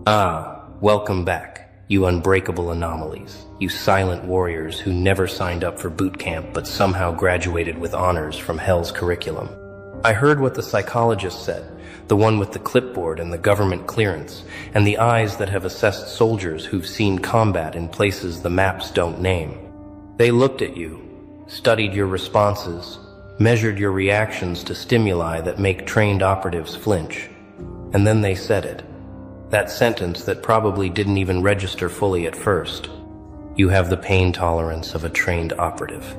Welcome back, you unbreakable anomalies, you silent warriors who never signed up for boot camp but somehow graduated with honors from hell's curriculum. I heard what the psychologist said, the one with the clipboard and the government clearance, and the eyes that have assessed soldiers who've seen combat in places the maps don't name. They looked at you, studied your responses, measured your reactions to stimuli that make trained operatives flinch, and then they said it. That sentence that probably didn't even register fully at first. You have the pain tolerance of a trained operative.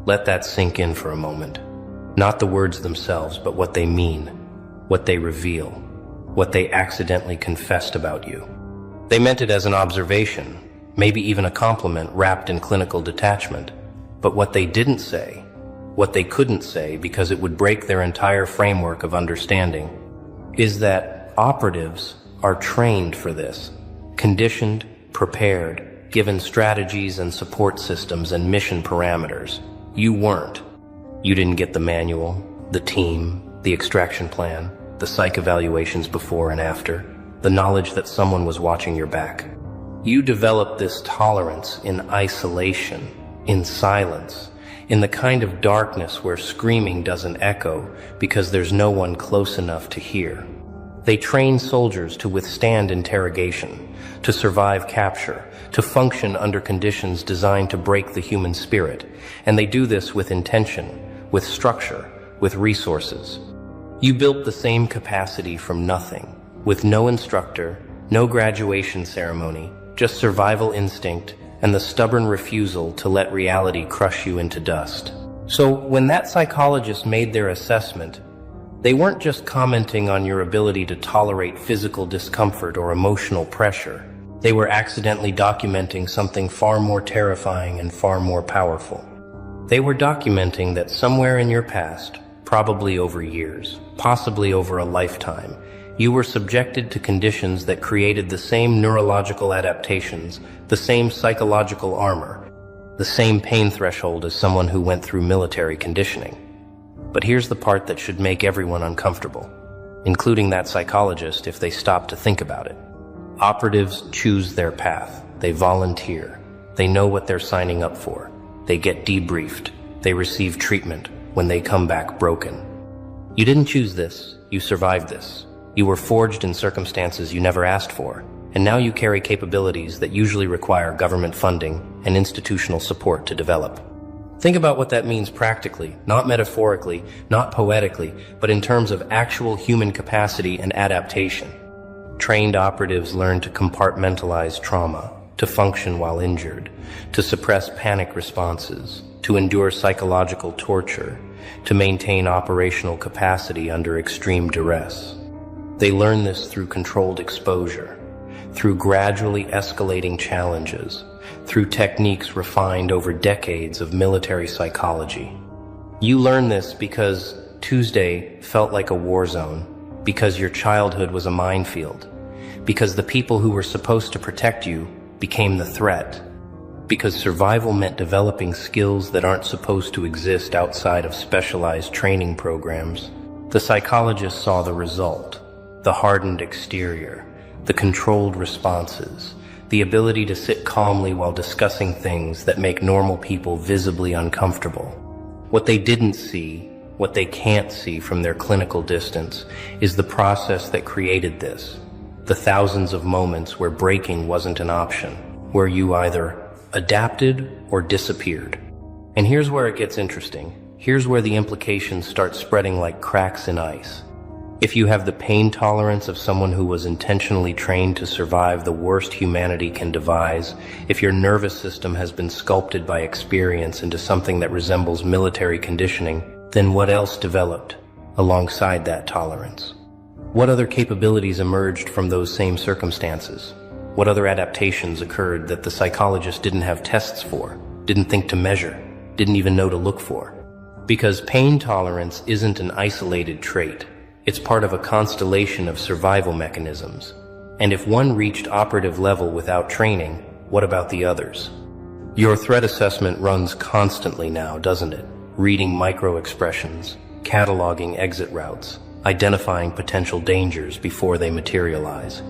Let that sink in for a moment. Not the words themselves, but what they mean, what they reveal, what they accidentally confessed about you. They meant it as an observation, maybe even a compliment wrapped in clinical detachment. But what they didn't say, what they couldn't say because it would break their entire framework of understanding, is that operatives are trained for this, conditioned, prepared, given strategies and support systems and mission parameters. You weren't. You didn't get the manual, the team, the extraction plan, the psych evaluations before and after, the knowledge that someone was watching your back. You developed this tolerance in isolation, in silence, in the kind of darkness where screaming doesn't echo because there's no one close enough to hear. They train soldiers to withstand interrogation, to survive capture, to function under conditions designed to break the human spirit, and they do this with intention, with structure, with resources. You built the same capacity from nothing, with no instructor, no graduation ceremony, just survival instinct and the stubborn refusal to let reality crush you into dust. So when that psychologist made their assessment, they weren't just commenting on your ability to tolerate physical discomfort or emotional pressure. They were accidentally documenting something far more terrifying and far more powerful. They were documenting that somewhere in your past, probably over years, possibly over a lifetime, you were subjected to conditions that created the same neurological adaptations, the same psychological armor, the same pain threshold as someone who went through military conditioning. But here's the part that should make everyone uncomfortable, including that psychologist if they stop to think about it. Operatives choose their path. They volunteer. They know what they're signing up for. They get debriefed. They receive treatment when they come back broken. You didn't choose this. You survived this. You were forged in circumstances you never asked for, and now you carry capabilities that usually require government funding and institutional support to develop. Think about what that means practically, not metaphorically, not poetically, but in terms of actual human capacity and adaptation. Trained operatives learn to compartmentalize trauma, to function while injured, to suppress panic responses, to endure psychological torture, to maintain operational capacity under extreme duress. They learn this through controlled exposure, through gradually escalating challenges, through techniques refined over decades of military psychology. You learn this because Tuesday felt like a war zone, because your childhood was a minefield, because the people who were supposed to protect you became the threat, because survival meant developing skills that aren't supposed to exist outside of specialized training programs. The psychologist saw the result, the hardened exterior, the controlled responses, the ability to sit calmly while discussing things that make normal people visibly uncomfortable. What they didn't see, what they can't see from their clinical distance, is the process that created this. The thousands of moments where breaking wasn't an option, where you either adapted or disappeared. And here's where it gets interesting. Here's where the implications start spreading like cracks in ice. If you have the pain tolerance of someone who was intentionally trained to survive the worst humanity can devise, if your nervous system has been sculpted by experience into something that resembles military conditioning, then what else developed alongside that tolerance? What other capabilities emerged from those same circumstances? What other adaptations occurred that the psychologist didn't have tests for, didn't think to measure, didn't even know to look for? Because pain tolerance isn't an isolated trait. It's part of a constellation of survival mechanisms. And if one reached operative level without training, what about the others? Your threat assessment runs constantly now, doesn't it? Reading micro-expressions, cataloging exit routes, identifying potential dangers before they materialize.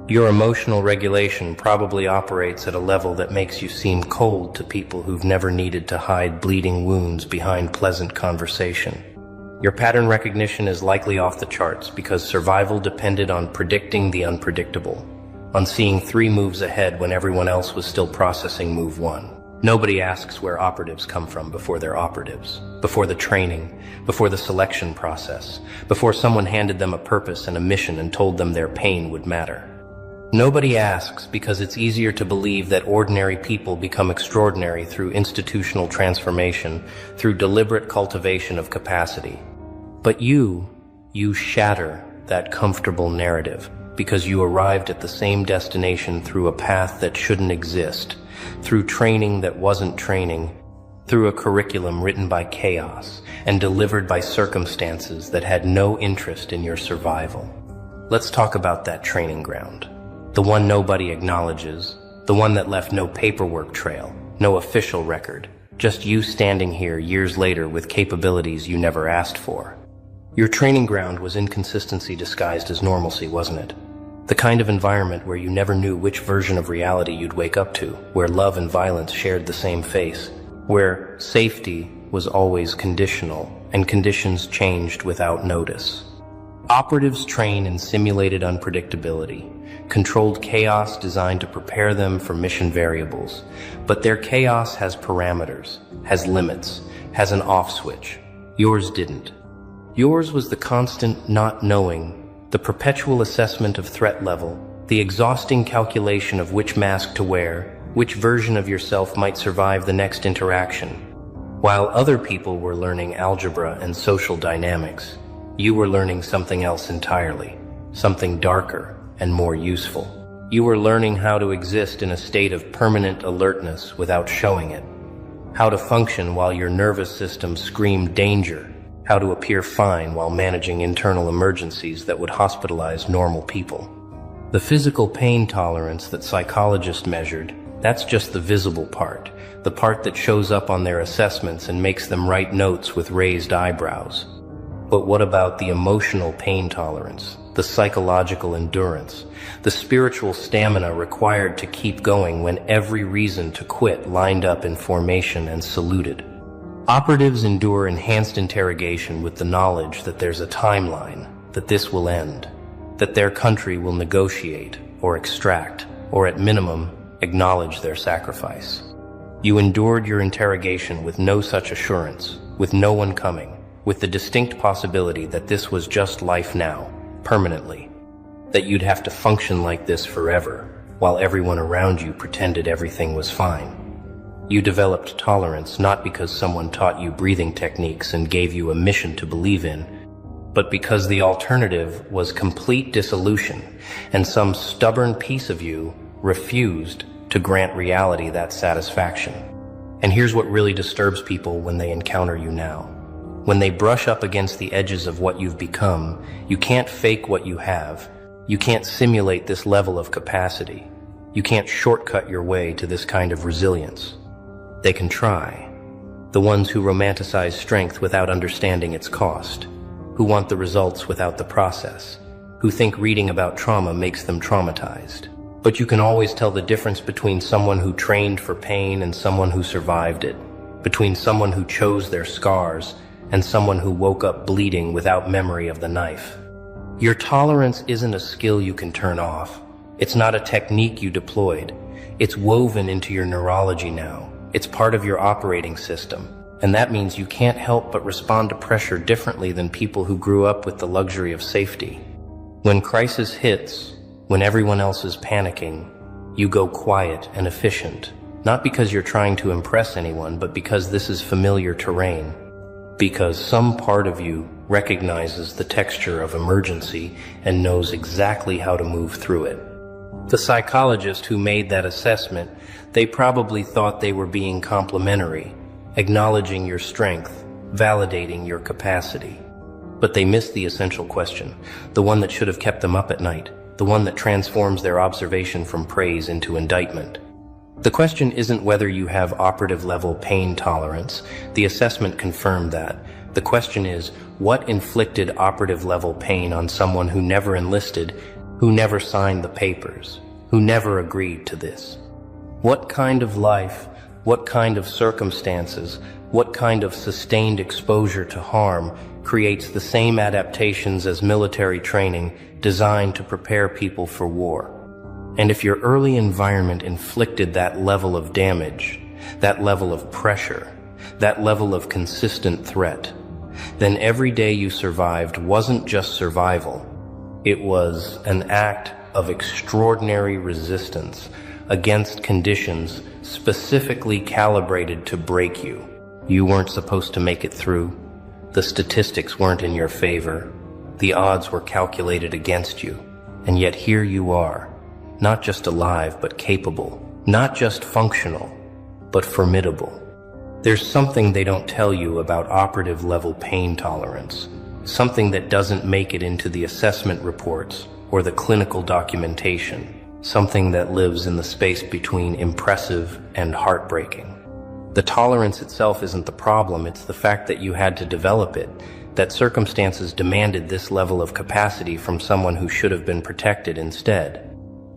Your emotional regulation probably operates at a level that makes you seem cold to people who've never needed to hide bleeding wounds behind pleasant conversation. Your pattern recognition is likely off the charts because survival depended on predicting the unpredictable, on seeing 3 moves ahead when everyone else was still processing move 1. Nobody asks where operatives come from before they're operatives, before the training, before the selection process, before someone handed them a purpose and a mission and told them their pain would matter. Nobody asks because it's easier to believe that ordinary people become extraordinary through institutional transformation, through deliberate cultivation of capacity. But you shatter that comfortable narrative because you arrived at the same destination through a path that shouldn't exist, through training that wasn't training, through a curriculum written by chaos and delivered by circumstances that had no interest in your survival. Let's talk about that training ground. The one nobody acknowledges, the one that left no paperwork trail, no official record, just you standing here years later with capabilities you never asked for. Your training ground was inconsistency disguised as normalcy, wasn't it? The kind of environment where you never knew which version of reality you'd wake up to, where love and violence shared the same face, where safety was always conditional and conditions changed without notice. Operatives train in simulated unpredictability, controlled chaos designed to prepare them for mission variables. But their chaos has parameters, has limits, has an off switch. Yours didn't. Yours was the constant not knowing, the perpetual assessment of threat level, the exhausting calculation of which mask to wear, which version of yourself might survive the next interaction. While other people were learning algebra and social dynamics, you were learning something else entirely, something darker and more useful. You were learning how to exist in a state of permanent alertness without showing it, how to function while your nervous system screamed danger, how to appear fine while managing internal emergencies that would hospitalize normal people. The physical pain tolerance that psychologists measured, that's just the visible part, the part that shows up on their assessments and makes them write notes with raised eyebrows. But what about the emotional pain tolerance, the psychological endurance, the spiritual stamina required to keep going when every reason to quit lined up in formation and saluted? Operatives endure enhanced interrogation with the knowledge that there's a timeline, that this will end, that their country will negotiate or extract, or at minimum, acknowledge their sacrifice. You endured your interrogation with no such assurance, with no one coming, with the distinct possibility that this was just life now, permanently, that you'd have to function like this forever, while everyone around you pretended everything was fine. You developed tolerance not because someone taught you breathing techniques and gave you a mission to believe in, but because the alternative was complete dissolution, and some stubborn piece of you refused to grant reality that satisfaction. And here's what really disturbs people when they encounter you now. When they brush up against the edges of what you've become, you can't fake what you have. You can't simulate this level of capacity. You can't shortcut your way to this kind of resilience. They can try. The ones who romanticize strength without understanding its cost, who want the results without the process, who think reading about trauma makes them traumatized. But you can always tell the difference between someone who trained for pain and someone who survived it, between someone who chose their scars and someone who woke up bleeding without memory of the knife. Your tolerance isn't a skill you can turn off. It's not a technique you deployed. It's woven into your neurology now. It's part of your operating system. And that means you can't help but respond to pressure differently than people who grew up with the luxury of safety. When crisis hits, when everyone else is panicking, you go quiet and efficient, not because you're trying to impress anyone, but because this is familiar terrain. Because some part of you recognizes the texture of emergency and knows exactly how to move through it. The psychologist who made that assessment, they probably thought they were being complimentary, acknowledging your strength, validating your capacity. But they missed the essential question, the one that should have kept them up at night, the one that transforms their observation from praise into indictment. The question isn't whether you have operative-level pain tolerance. The assessment confirmed that. The question is, what inflicted operative-level pain on someone who never enlisted, who never signed the papers, who never agreed to this. What kind of life, what kind of circumstances, what kind of sustained exposure to harm creates the same adaptations as military training designed to prepare people for war? And if your early environment inflicted that level of damage, that level of pressure, that level of consistent threat, then every day you survived wasn't just survival. It was an act of extraordinary resistance against conditions specifically calibrated to break you. You weren't supposed to make it through. The statistics weren't in your favor. The odds were calculated against you. And yet here you are, not just alive but capable, not just functional, but formidable. There's something they don't tell you about operative level pain tolerance, something that doesn't make it into the assessment reports or the clinical documentation, something that lives in the space between impressive and heartbreaking. The tolerance itself isn't the problem, it's the fact that you had to develop it, that circumstances demanded this level of capacity from someone who should have been protected instead.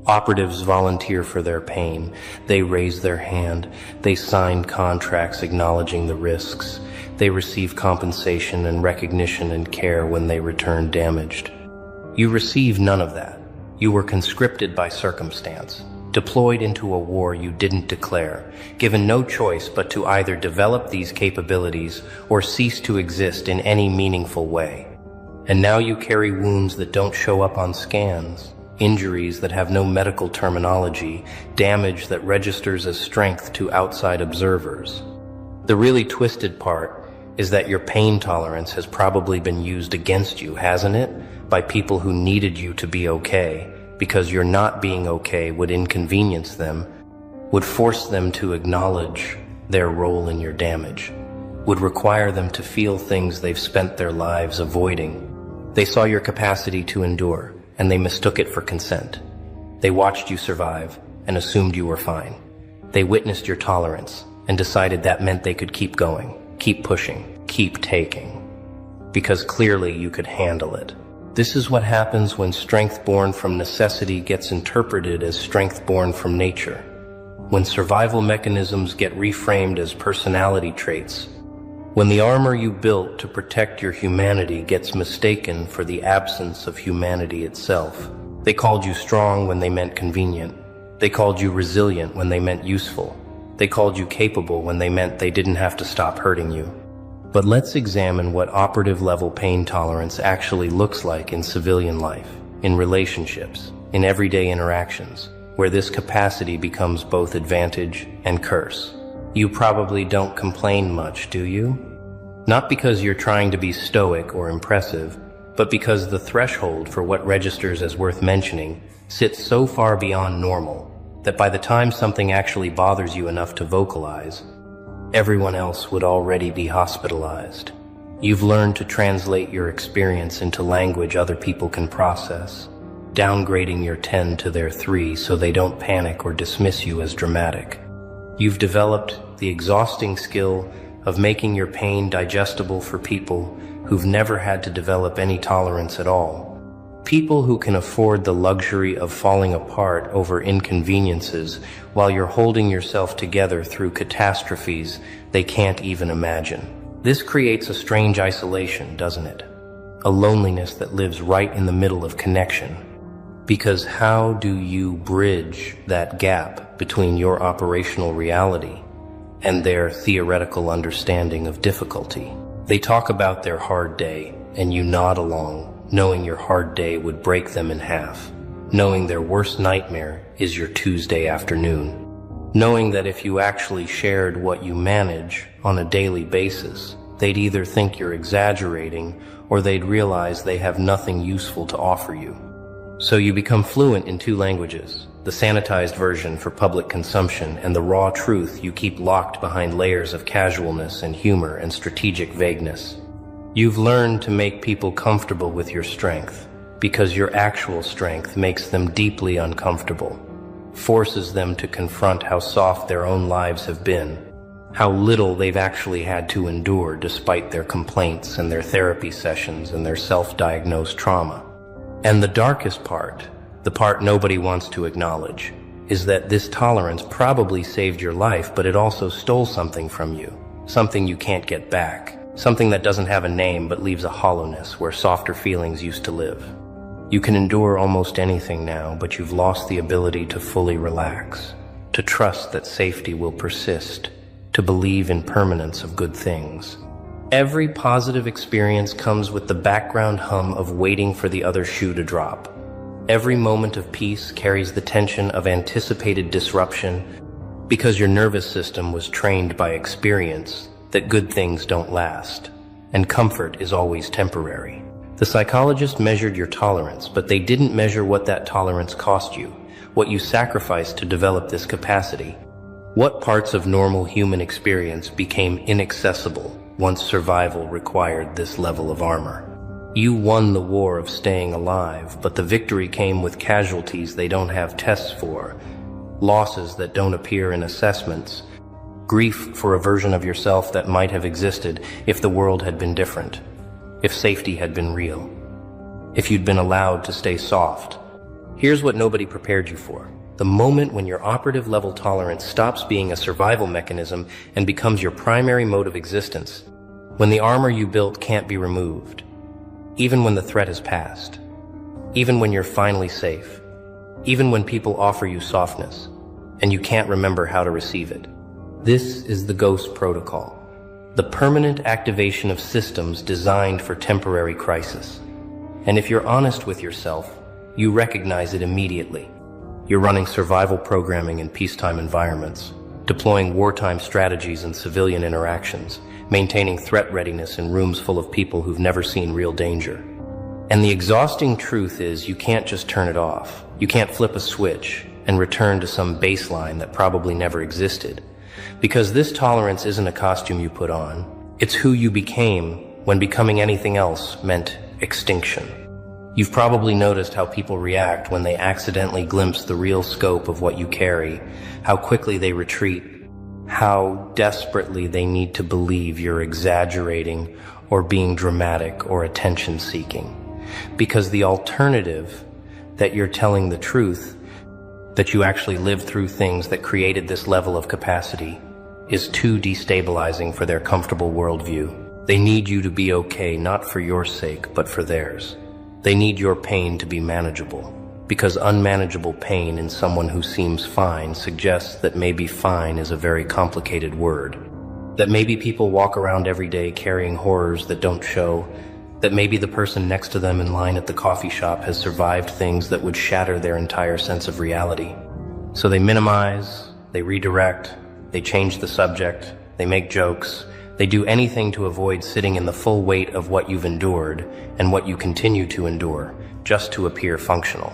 Operatives volunteer for their pain. They raise their hand. They sign contracts acknowledging the risks. They receive compensation and recognition and care when they return damaged. You receive none of that. You were conscripted by circumstance, deployed into a war you didn't declare, given no choice but to either develop these capabilities or cease to exist in any meaningful way. And now you carry wounds that don't show up on scans, injuries that have no medical terminology, damage that registers as strength to outside observers. The really twisted part is that your pain tolerance has probably been used against you, hasn't it? By people who needed you to be okay, because your not being okay would inconvenience them, would force them to acknowledge their role in your damage, would require them to feel things they've spent their lives avoiding. They saw your capacity to endure, and they mistook it for consent. They watched you survive and assumed you were fine. They witnessed your tolerance and decided that meant they could keep going, keep pushing, keep taking, because clearly you could handle it. This is what happens when strength born from necessity gets interpreted as strength born from nature. When survival mechanisms get reframed as personality traits. When the armor you built to protect your humanity gets mistaken for the absence of humanity itself. They called you strong when they meant convenient. They called you resilient when they meant useful. They called you capable when they meant they didn't have to stop hurting you. But let's examine what operative level pain tolerance actually looks like in civilian life, in relationships, in everyday interactions, where this capacity becomes both advantage and curse. You probably don't complain much, do you? Not because you're trying to be stoic or impressive, but because the threshold for what registers as worth mentioning sits so far beyond normal that by the time something actually bothers you enough to vocalize, everyone else would already be hospitalized. You've learned to translate your experience into language other people can process, downgrading your 10 to their 3 so they don't panic or dismiss you as dramatic. You've developed the exhausting skill of making your pain digestible for people who've never had to develop any tolerance at all. People who can afford the luxury of falling apart over inconveniences while you're holding yourself together through catastrophes they can't even imagine. This creates a strange isolation, doesn't it? A loneliness that lives right in the middle of connection. Because how do you bridge that gap between your operational reality and their theoretical understanding of difficulty? They talk about their hard day, and you nod along, knowing your hard day would break them in half, knowing their worst nightmare is your Tuesday afternoon, knowing that if you actually shared what you manage on a daily basis, they'd either think you're exaggerating or they'd realize they have nothing useful to offer you. So you become fluent in 2 languages, the sanitized version for public consumption and the raw truth you keep locked behind layers of casualness and humor and strategic vagueness. You've learned to make people comfortable with your strength because your actual strength makes them deeply uncomfortable, forces them to confront how soft their own lives have been, how little they've actually had to endure despite their complaints and their therapy sessions and their self-diagnosed trauma. And the darkest part, The part nobody wants to acknowledge is that this tolerance probably saved your life, but it also stole something from you, something you can't get back, something that doesn't have a name but leaves a hollowness where softer feelings used to live. You can endure almost anything now, but you've lost the ability to fully relax, to trust that safety will persist, to believe in permanence of good things. Every positive experience comes with the background hum of waiting for the other shoe to drop. Every moment of peace carries the tension of anticipated disruption because your nervous system was trained by experience that good things don't last, and comfort is always temporary. The psychologist measured your tolerance, but they didn't measure what that tolerance cost you, what you sacrificed to develop this capacity. What parts of normal human experience became inaccessible once survival required this level of armor? You won the war of staying alive, but the victory came with casualties they don't have tests for, losses that don't appear in assessments, grief for a version of yourself that might have existed if the world had been different, if safety had been real, if you'd been allowed to stay soft. Here's what nobody prepared you for: the moment when your operative level tolerance stops being a survival mechanism and becomes your primary mode of existence, when the armor you built can't be removed, even when the threat has passed, even when you're finally safe, even when people offer you softness, and you can't remember how to receive it. This is the ghost protocol, the permanent activation of systems designed for temporary crisis. And if you're honest with yourself, you recognize it immediately. You're running survival programming in peacetime environments, deploying wartime strategies in civilian interactions, maintaining threat readiness in rooms full of people who've never seen real danger. And the exhausting truth is you can't just turn it off. You can't flip a switch and return to some baseline that probably never existed. Because this tolerance isn't a costume you put on. It's who you became when becoming anything else meant extinction. You've probably noticed how people react when they accidentally glimpse the real scope of what you carry, how quickly they retreat, how desperately they need to believe you're exaggerating or being dramatic or attention-seeking. Because the alternative, that you're telling the truth, that you actually lived through things that created this level of capacity, is too destabilizing for their comfortable worldview. They need you to be okay, not for your sake, but for theirs. They need your pain to be manageable, because unmanageable pain in someone who seems fine suggests that maybe fine is a very complicated word. That maybe people walk around every day carrying horrors that don't show, that maybe the person next to them in line at the coffee shop has survived things that would shatter their entire sense of reality. So they minimize, they redirect, they change the subject, they make jokes, they do anything to avoid sitting in the full weight of what you've endured and what you continue to endure, just to appear functional.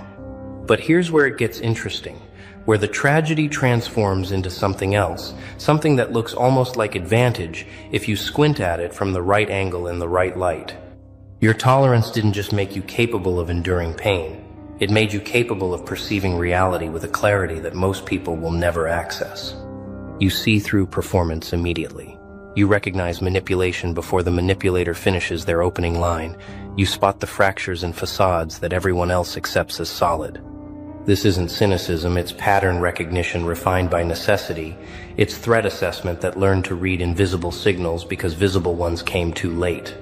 But here's where it gets interesting, where the tragedy transforms into something else, something that looks almost like advantage if you squint at it from the right angle in the right light. Your tolerance didn't just make you capable of enduring pain, it made you capable of perceiving reality with a clarity that most people will never access. You see through performance immediately. You recognize manipulation before the manipulator finishes their opening line. You spot the fractures and facades that everyone else accepts as solid. This isn't cynicism, it's pattern recognition refined by necessity. It's threat assessment that learned to read invisible signals because visible ones came too late.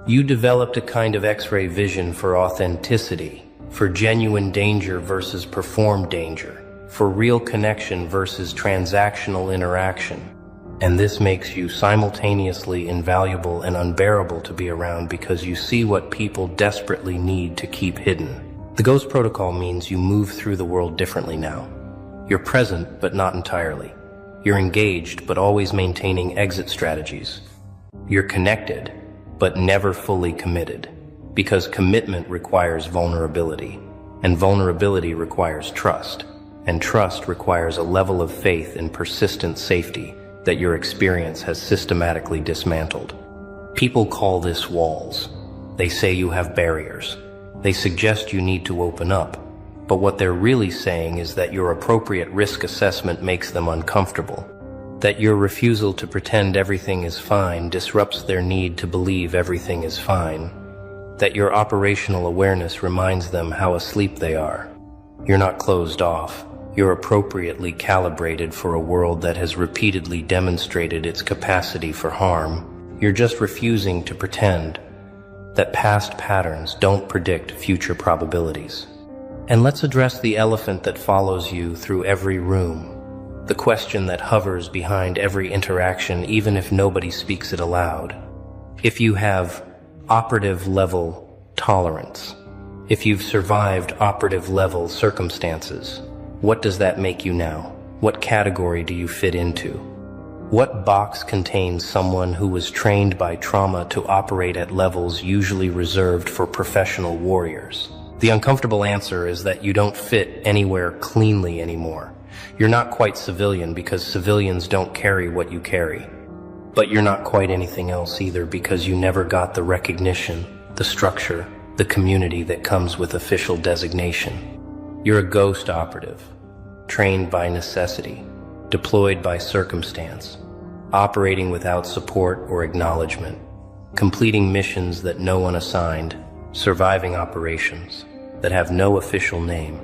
You developed a kind of X-ray vision for authenticity, for genuine danger versus performed danger, for real connection versus transactional interaction. And this makes you simultaneously invaluable and unbearable to be around because you see what people desperately need to keep hidden. The Ghost Protocol means you move through the world differently now. You're present, but not entirely. You're engaged, but always maintaining exit strategies. You're connected, but never fully committed. Because commitment requires vulnerability, and vulnerability requires trust, and trust requires a level of faith in persistent safety that your experience has systematically dismantled. People call this walls. They say you have barriers. They suggest you need to open up, but what they're really saying is that your appropriate risk assessment makes them uncomfortable, that your refusal to pretend everything is fine disrupts their need to believe everything is fine, that your operational awareness reminds them how asleep they are, You're not closed off. You're appropriately calibrated for a world that has repeatedly demonstrated its capacity for harm. You're just refusing to pretend that past patterns don't predict future probabilities. And let's address the elephant that follows you through every room, the question that hovers behind every interaction even if nobody speaks it aloud. If you have operative level tolerance, if you've survived operative level circumstances, what does that make you now? What category do you fit into? What box contains someone who was trained by trauma to operate at levels usually reserved for professional warriors? The uncomfortable answer is that you don't fit anywhere cleanly anymore. You're not quite civilian because civilians don't carry what you carry. But you're not quite anything else either because you never got the recognition, the structure, the community that comes with official designation. You're a ghost operative, trained by necessity, deployed by circumstance, operating without support or acknowledgement, completing missions that no one assigned, surviving operations that have no official name.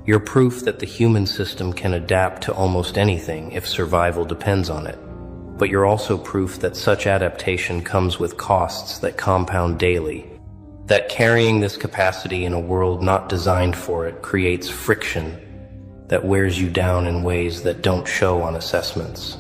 You're proof that the human system can adapt to almost anything if survival depends on it. But you're also proof that such adaptation comes with costs that compound daily, that carrying this capacity in a world not designed for it creates friction that wears you down in ways that don't show on assessments.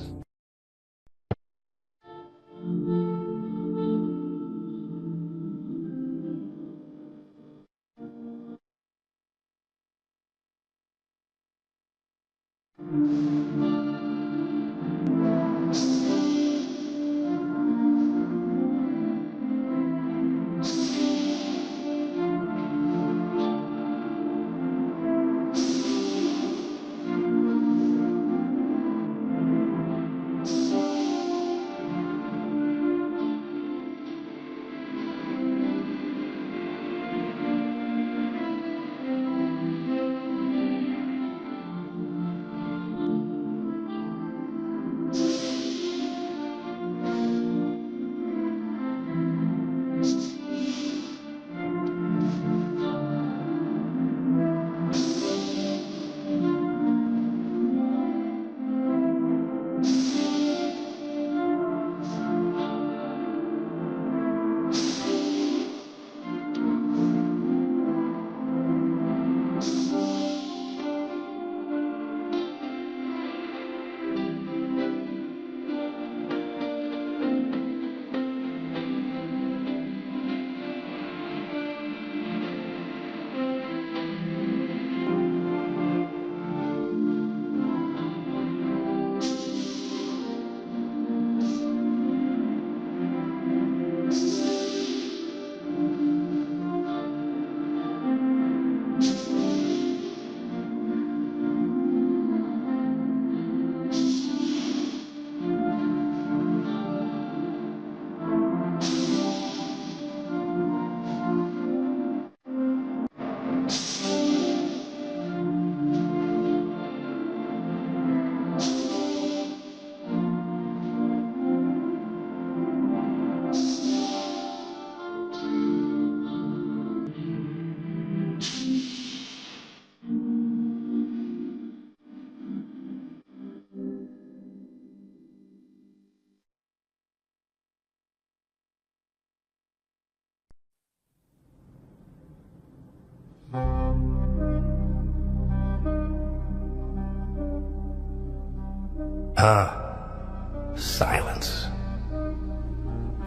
Silence.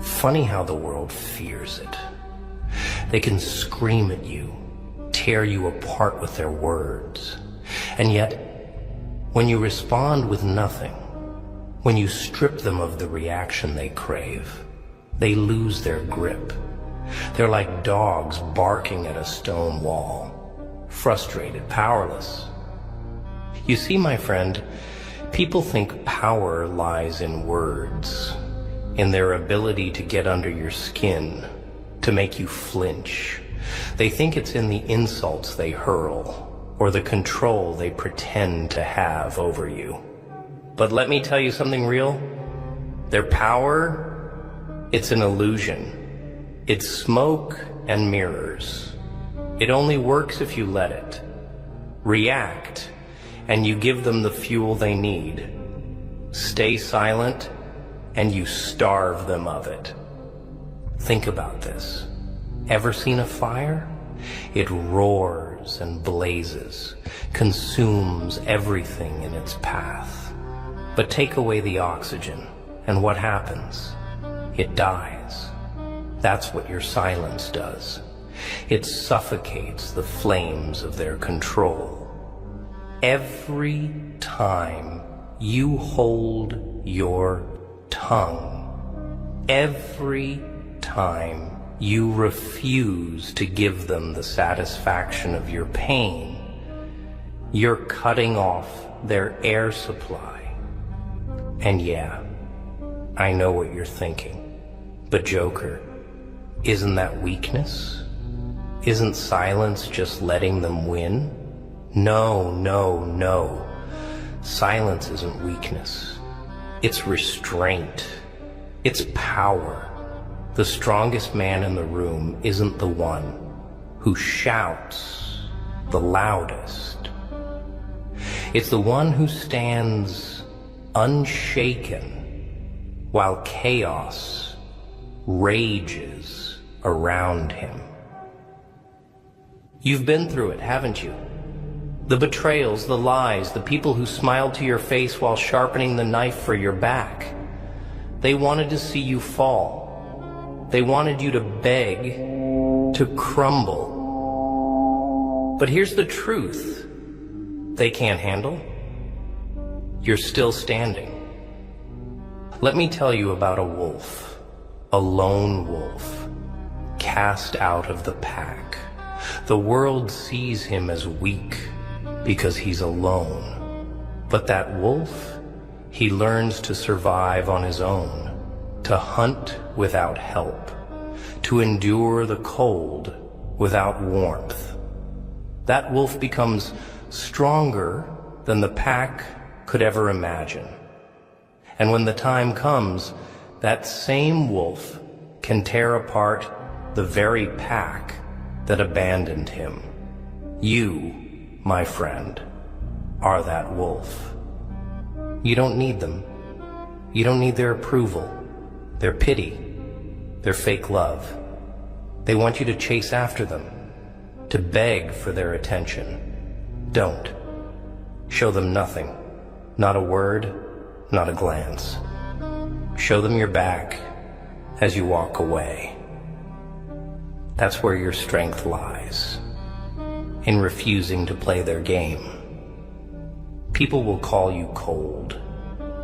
Funny how the world fears it. They can scream at you, tear you apart with their words. And yet, when you respond with nothing, when you strip them of the reaction they crave, they lose their grip. They're like dogs barking at a stone wall, frustrated, powerless. You see, my friend, people think power lies in words, in their ability to get under your skin, to make you flinch. They think it's in the insults they hurl, or the control they pretend to have over you. But let me tell you something real. Their power, it's an illusion. It's smoke and mirrors. It only works if you let it. react, and you give them the fuel they need. Stay silent, and you starve them of it. Think about this. Ever seen a fire? It roars and blazes, consumes everything in its path. But take away the oxygen, and what happens? It dies. That's what your silence does. It suffocates the flames of their control. Every time you hold your tongue, every time you refuse to give them the satisfaction of your pain, you're cutting off their air supply. And yeah, I know what you're thinking, but Joker, isn't that weakness? Isn't silence just letting them win? No, no, no. Silence isn't weakness. It's restraint. It's power. The strongest man in the room isn't the one who shouts the loudest. It's the one who stands unshaken while chaos rages around him. You've been through it, haven't you? The betrayals, the lies, the people who smiled to your face while sharpening the knife for your back. They wanted to see you fall. They wanted you to beg, to crumble. But here's the truth. They can't handle. You're still standing. Let me tell you about a wolf, a lone wolf, cast out of the pack. The world sees him as weak because he's alone. But that wolf, he learns to survive on his own, to hunt without help, to endure the cold without warmth. That wolf becomes stronger than the pack could ever imagine. And when the time comes, that same wolf can tear apart the very pack that abandoned him. You, my friend, are that wolf. You don't need them. You don't need their approval, their pity, their fake love. They want you to chase after them, to beg for their attention. Don't. Show them nothing. Not a word, not a glance. Show them your back as you walk away. That's where your strength lies, in refusing to play their game. People will call you cold.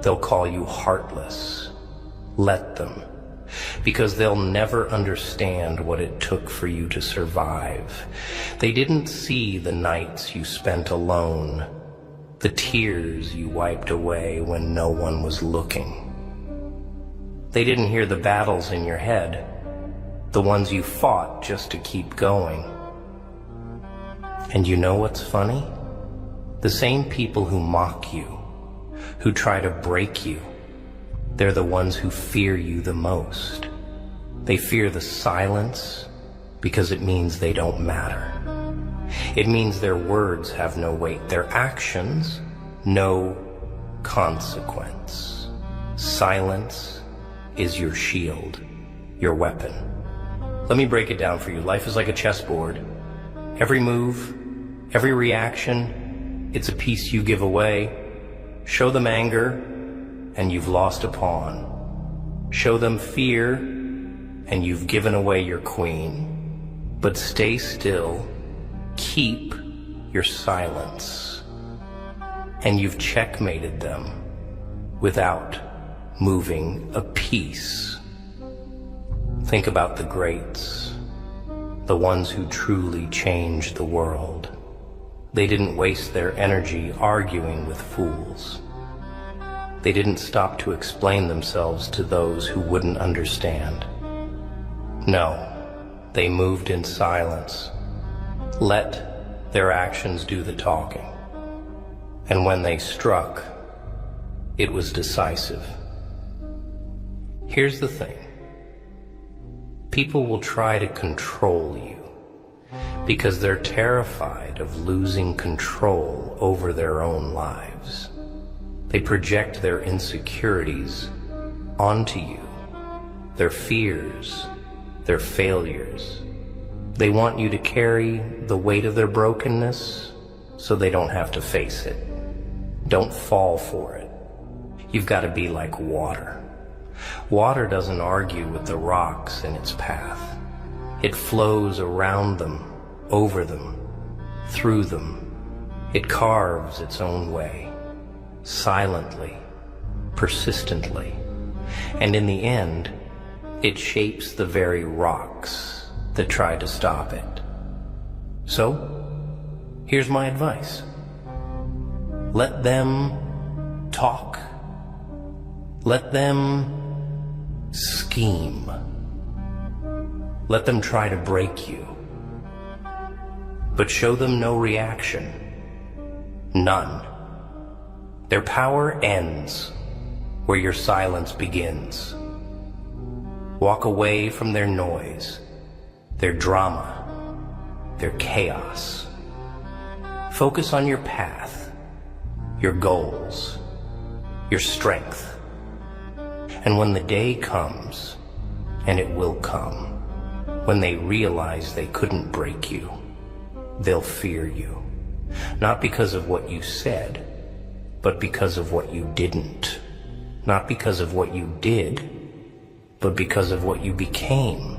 They'll call you heartless. Let them, because they'll never understand what it took for you to survive. They didn't see the nights you spent alone, the tears you wiped away when no one was looking. They didn't hear the battles in your head, the ones you fought just to keep going. And you know what's funny? The same people who mock you, who try to break you, they're the ones who fear you the most. They fear the silence because it means they don't matter. It means their words have no weight, their actions, no consequence. Silence is your shield, your weapon. Let me break it down for you. Life is like a chessboard. Every move, every reaction, it's a piece you give away. Show them anger, and you've lost a pawn. Show them fear, and you've given away your queen. But stay still, keep your silence, and you've checkmated them without moving a piece. Think about the greats, the ones who truly changed the world. They didn't waste their energy arguing with fools. They didn't stop to explain themselves to those who wouldn't understand. No, they moved in silence. Let their actions do the talking. And when they struck, it was decisive. Here's the thing. People will try to control you because they're terrified of losing control over their own lives. They project their insecurities onto you, their fears, their failures. They want you to carry the weight of their brokenness so they don't have to face it. Don't fall for it. You've got to be like water. Water doesn't argue with the rocks in its path. It flows around them, over them, through them. It carves its own way, silently, persistently, and in the end, it shapes the very rocks that try to stop it. So, here's my advice. Let them talk. Let them scheme. Let them try to break you. But show them no reaction. None. Their power ends where your silence begins. Walk away from their noise, their drama, their chaos. Focus on your path, your goals, your strength. And when the day comes, and it will come, when they realize they couldn't break you, they'll fear you. Not because of what you said, but because of what you didn't. Not because of what you did, but because of what you became.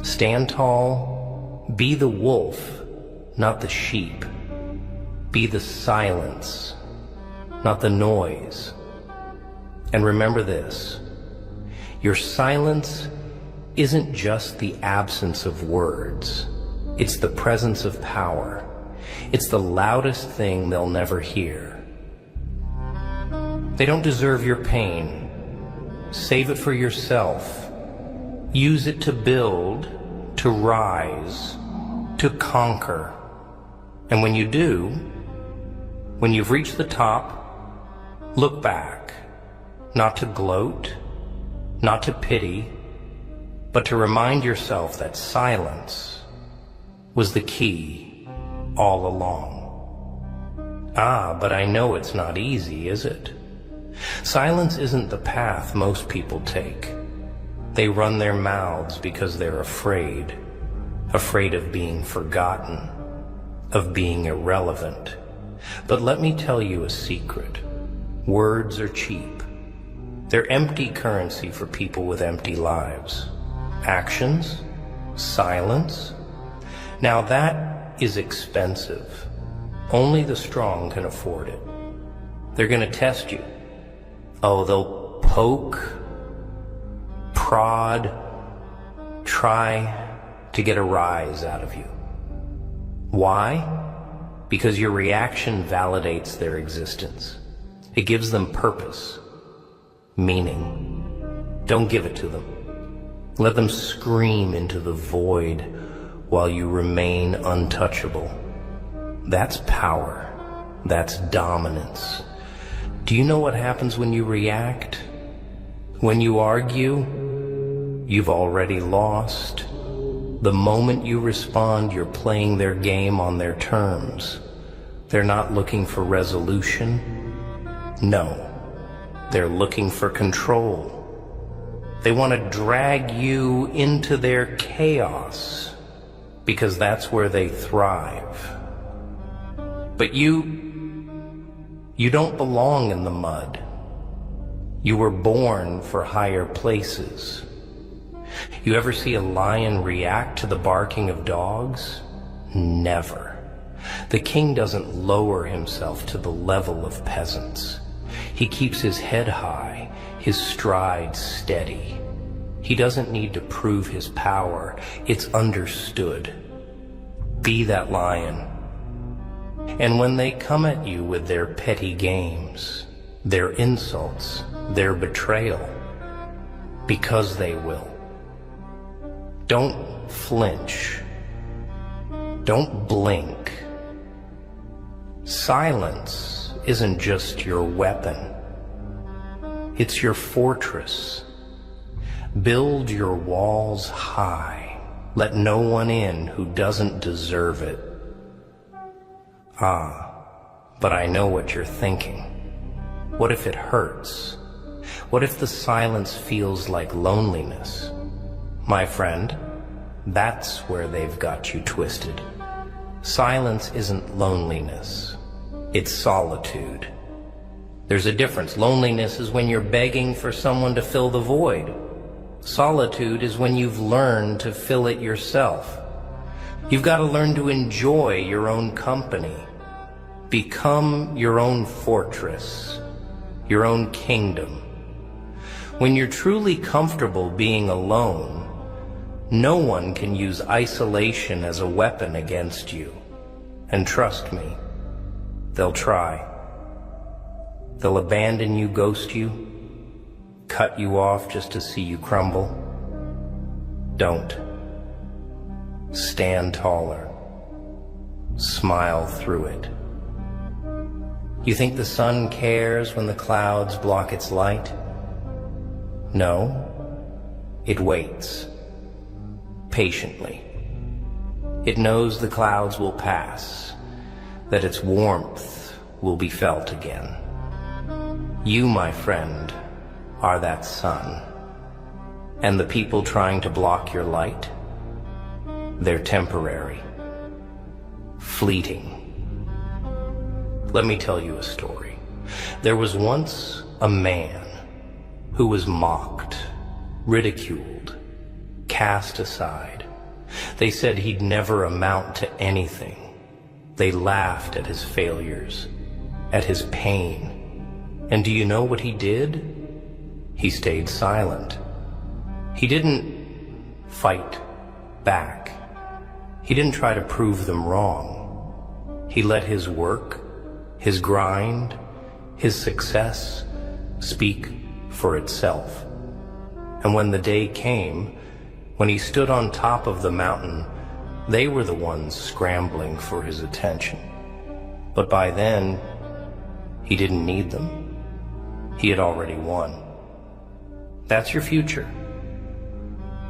Stand tall, be the wolf, not the sheep. Be the silence, not the noise. And remember this, your silence isn't just the absence of words. It's the presence of power. It's the loudest thing they'll never hear. They don't deserve your pain. Save it for yourself. Use it to build, to rise, to conquer. And when you do, when you've reached the top, look back, not to gloat, not to pity, but to remind yourself that silence was the key all along. Ah, but I know it's not easy, is it? Silence isn't the path most people take. They run their mouths because they're afraid of being forgotten, of being irrelevant. But let me tell you a secret. Words are cheap. They're empty currency for people with empty lives. Actions, silence. Now that is expensive. Only the strong can afford it. They're going to test you. Oh, they'll poke, prod, try to get a rise out of you. Why? Because your reaction validates their existence. It gives them purpose, meaning. Don't give it to them. Let them scream into the void while you remain untouchable. That's power. That's dominance. Do you know what happens when you react? When you argue, you've already lost. The moment you respond, you're playing their game on their terms. They're not looking for resolution. No, they're looking for control. They want to drag you into their chaos because that's where they thrive. But you don't belong in the mud. You were born for higher places. You ever see a lion react to the barking of dogs? Never. The king doesn't lower himself to the level of peasants. He keeps his head high, his stride steady. He doesn't need to prove his power. It's understood. Be that lion. And when they come at you with their petty games, their insults, their betrayal, because they will, don't flinch. Don't blink. Silence isn't just your weapon. It's your fortress. Build your walls high. Let no one in who doesn't deserve it. But I know what you're thinking. What if it hurts? What if the silence feels like loneliness? My friend, that's where they've got you twisted. Silence isn't loneliness. It's solitude. There's a difference. Loneliness is when you're begging for someone to fill the void. Solitude is when you've learned to fill it yourself. You've got to learn to enjoy your own company. Become your own fortress, your own kingdom. When you're truly comfortable being alone, no one can use isolation as a weapon against you. And trust me, they'll try. They'll abandon you, ghost you, cut you off just to see you crumble. Don't. Stand taller. Smile through it. You think the sun cares when the clouds block its light? No, it waits. Patiently. It knows the clouds will pass, that its warmth will be felt again. You, my friend, are that sun. And the people trying to block your light, they're temporary, fleeting. Let me tell you a story. There was once a man who was mocked, ridiculed, cast aside. They said he'd never amount to anything. They laughed at his failures, at his pain. And do you know what he did? He stayed silent. He didn't fight back. He didn't try to prove them wrong. He let his work, his grind, his success speak for itself. And when the day came, when he stood on top of the mountain, they were the ones scrambling for his attention. But by then, he didn't need them. He had already won. That's your future.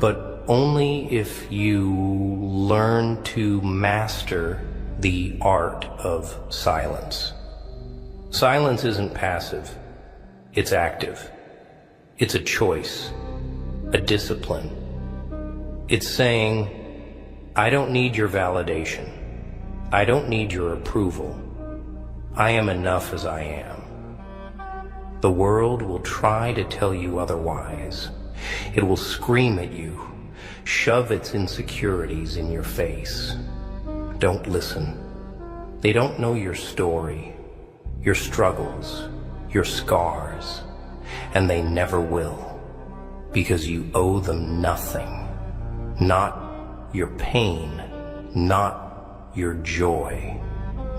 But only if you learn to master the art of silence. Silence isn't passive. It's active. It's a choice, a discipline. It's saying, I don't need your validation. I don't need your approval. I am enough as I am. The world will try to tell you otherwise. It will scream at you, shove its insecurities in your face. Don't listen. They don't know your story, your struggles, your scars, and they never will, because you owe them nothing. Not your pain, not your joy,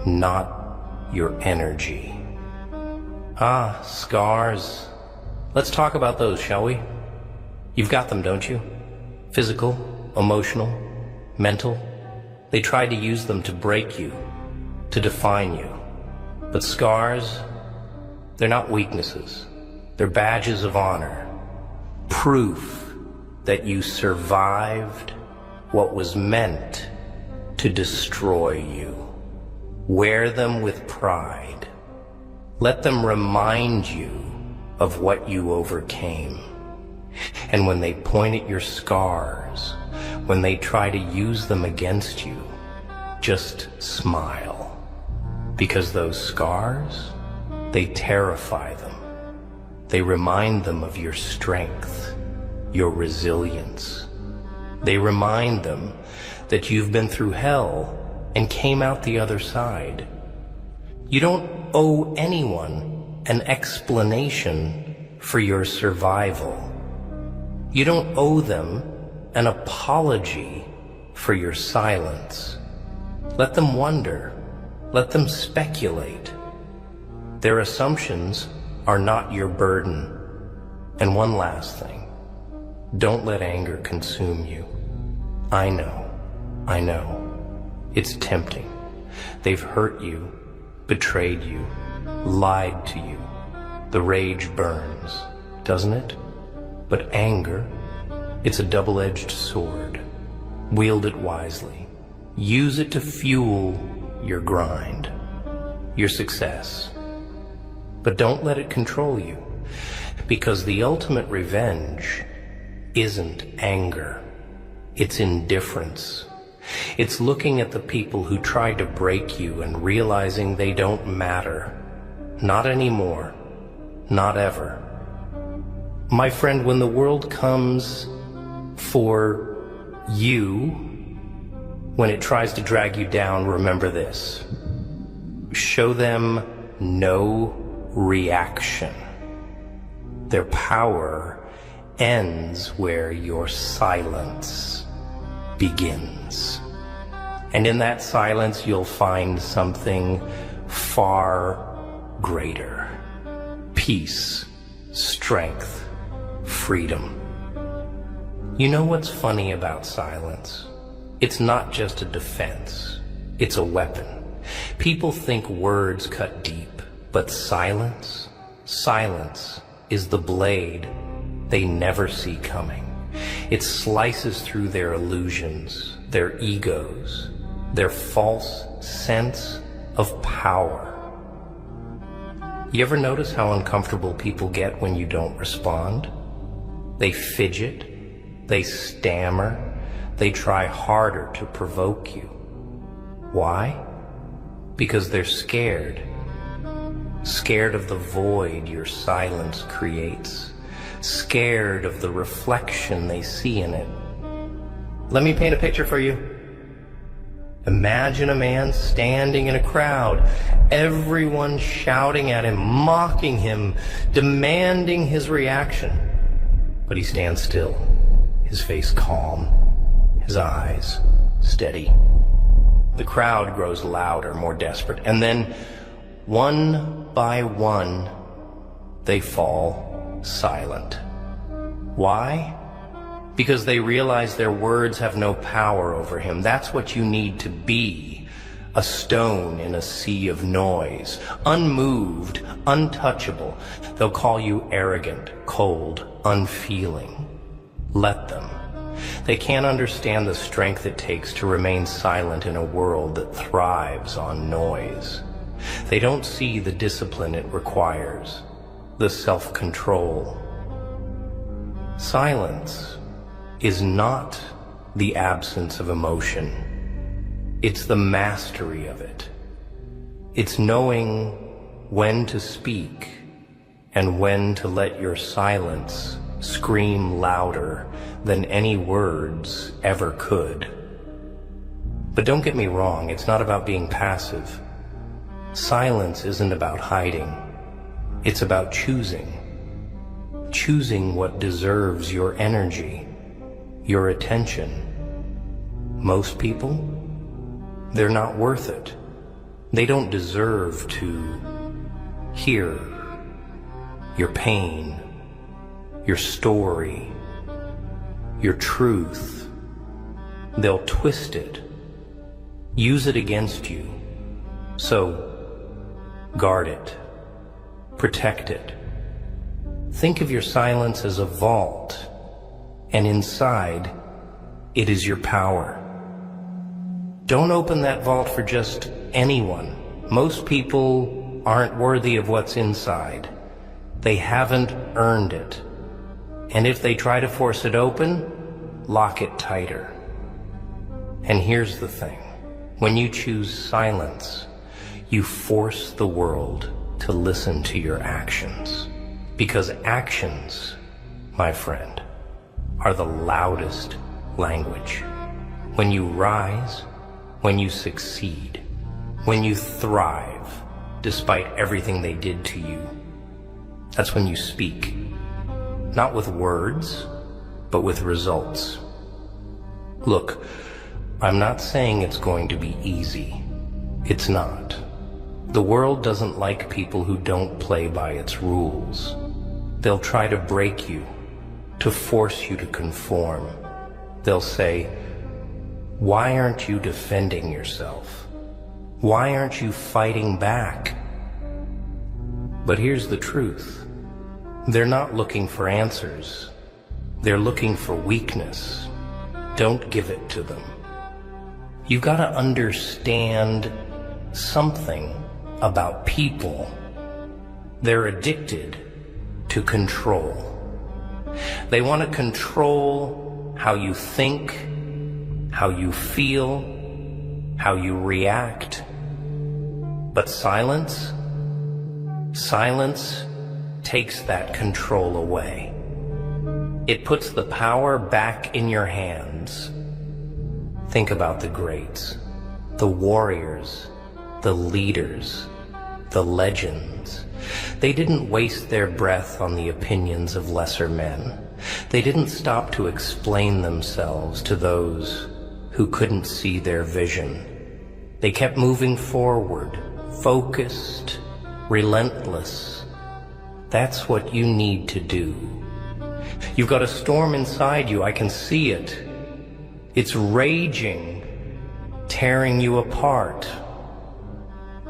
not your energy. Scars. Let's talk about those, shall we? You've got them, don't you? Physical, emotional, mental. They tried to use them to break you, to define you. But scars, they're not weaknesses. They're badges of honor. Proof that you survived what was meant to destroy you. Wear them with pride. Let them remind you of what you overcame. And when they point at your scars, when they try to use them against you, just smile. Because those scars, they terrify them. They remind them of your strength, your resilience. They remind them that you've been through hell and came out the other side. You don't owe anyone an explanation for your survival. You don't owe them an apology for your silence. Let them wonder. Let them speculate. Their assumptions are not your burden. And one last thing. Don't let anger consume you. I know. It's tempting. They've hurt you, betrayed you, lied to you. The rage burns, doesn't it? But anger, it's a double-edged sword. Wield it wisely. Use it to fuel your grind, your success. But don't let it control you, because the ultimate revenge isn't anger. It's indifference. It's looking at the people who tried to break you and realizing they don't matter. Not anymore. Not ever. My friend, when the world comes for you, when it tries to drag you down, remember this. Show them no reaction. Their power ends where your silence begins. And in that silence, you'll find something far greater. Peace, strength, freedom. You know what's funny about silence? It's not just a defense. It's a weapon. People think words cut deep, but silence is the blade they never see coming. It slices through their illusions, their egos, their false sense of power. You ever notice how uncomfortable people get when you don't respond? They fidget, they stammer, they try harder to provoke you. Why? Because they're scared. Scared of the void your silence creates. Scared of the reflection they see in it. Let me paint a picture for you. Imagine a man standing in a crowd, everyone shouting at him, mocking him, demanding his reaction. But he stands still, his face calm, his eyes steady. The crowd grows louder, more desperate, and then, one by one, they fall silent. Why? Because they realize their words have no power over him. That's what you need to be. A stone in a sea of noise. Unmoved, untouchable. They'll call you arrogant, cold, unfeeling. Let them. They can't understand the strength it takes to remain silent in a world that thrives on noise. They don't see the discipline it requires, the self-control. Silence is not the absence of emotion. It's the mastery of it. It's knowing when to speak and when to let your silence scream louder than any words ever could. But don't get me wrong, it's not about being passive. Silence isn't about hiding. It's about choosing. Choosing what deserves your energy, your attention. Most people, they're not worth it. They don't deserve to hear your pain, your story, your truth. They'll twist it, use it against you. So, guard it, protect it. Think of your silence as a vault, and inside, it is your power. Don't open that vault for just anyone. Most people aren't worthy of what's inside. They haven't earned it. And if they try to force it open, lock it tighter. And here's the thing. When you choose silence, you force the world to listen to your actions. Because actions, my friend, are the loudest language. When you rise, when you succeed, when you thrive, despite everything they did to you, that's when you speak. Not with words, but with results. Look, I'm not saying it's going to be easy. It's not. The world doesn't like people who don't play by its rules. They'll try to break you, to force you to conform. They'll say, why aren't you defending yourself? Why aren't you fighting back? But here's the truth. They're not looking for answers. They're looking for weakness. Don't give it to them. You gotta understand something about people. They're addicted to control. They want to control how you think, how you feel, how you react. But silence takes that control away. It puts the power back in your hands. Think about the greats, the warriors, the leaders, the legends. They didn't waste their breath on the opinions of lesser men. They didn't stop to explain themselves to those who couldn't see their vision. They kept moving forward, focused, relentless. That's what you need to do. You've got a storm inside you, I can see it. It's raging, tearing you apart.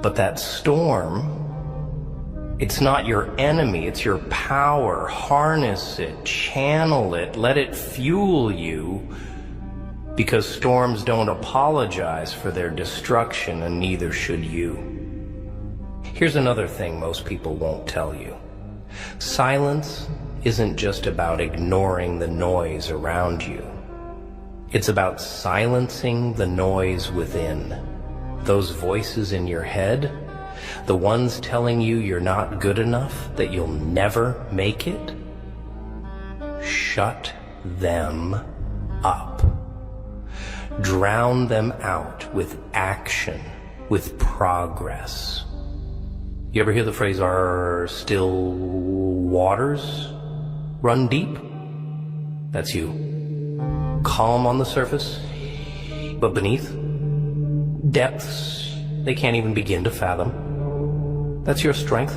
But that storm, it's not your enemy, it's your power. Harness it, channel it, let it fuel you, because storms don't apologize for their destruction, and neither should you. Here's another thing most people won't tell you. Silence isn't just about ignoring the noise around you. It's about silencing the noise within. Those voices in your head, the ones telling you you're not good enough, that you'll never make it, shut them up. Drown them out with action, with progress. You ever hear the phrase, "Are still waters run deep"? That's you. Calm on the surface, but beneath, depths they can't even begin to fathom. That's your strength.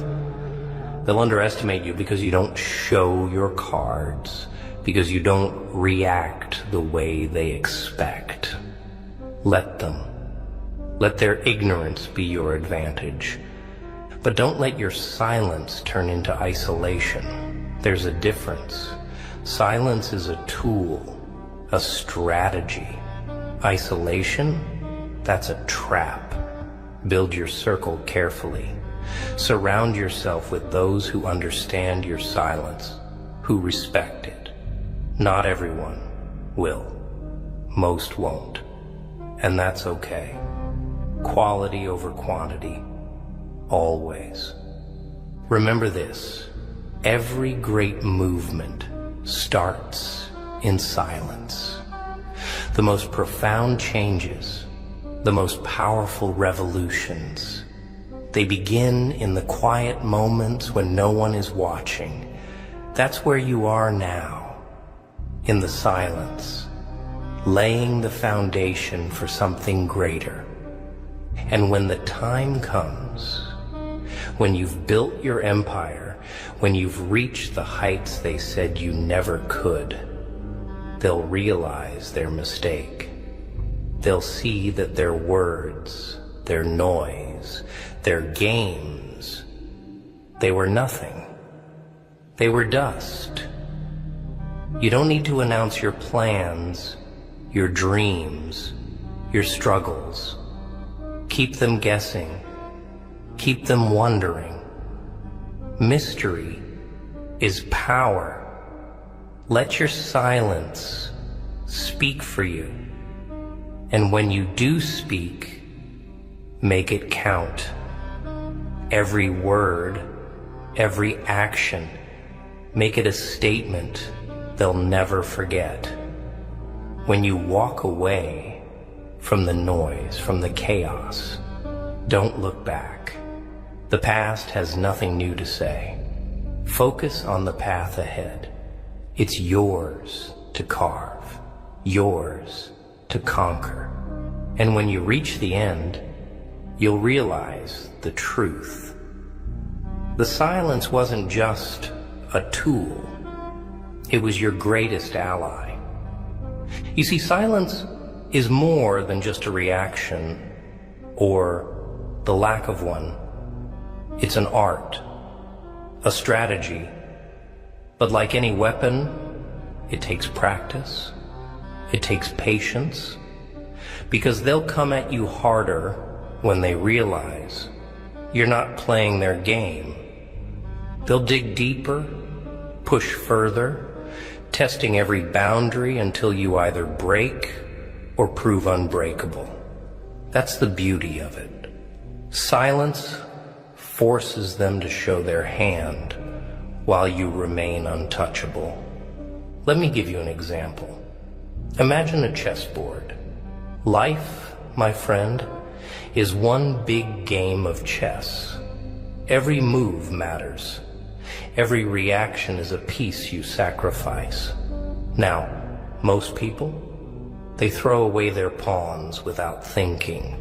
They'll underestimate you because you don't show your cards, because you don't react the way they expect. Let them. Let their ignorance be your advantage. But don't let your silence turn into isolation. There's a difference. Silence is a tool, a strategy. Isolation, that's a trap. Build your circle carefully. Surround yourself with those who understand your silence, who respect it. Not everyone will. Most won't. And that's okay. Quality over quantity. Always. Remember this. Every great movement starts in silence. The most profound changes, the most powerful revolutions, they begin in the quiet moments when no one is watching. That's where you are now, in the silence, laying the foundation for something greater. And when the time comes, when you've built your empire, when you've reached the heights they said you never could, they'll realize their mistake. They'll see that their words, their noise, their games, they were nothing. They were dust. You don't need to announce your plans, your dreams, your struggles. Keep them guessing. Keep them wondering. Mystery is power. Let your silence speak for you. And when you do speak, make it count. Every word, every action, make it a statement they'll never forget. When you walk away from the noise, from the chaos, don't look back. The past has nothing new to say. Focus on the path ahead. It's yours to carve, yours to conquer. And when you reach the end, you'll realize the truth. The silence wasn't just a tool. It was your greatest ally. You see, silence is more than just a reaction or the lack of one. It's an art, a strategy. But like any weapon, it takes practice It takes patience, because they'll come at you harder when they realize you're not playing their game. They'll dig deeper, push further, testing every boundary until you either break or prove unbreakable. That's the beauty of it. Silence forces them to show their hand while you remain untouchable. Let me give you an example. Imagine a chessboard. Life, my friend, is one big game of chess. Every move matters. Every reaction is a piece you sacrifice. Now, most people, they throw away their pawns without thinking.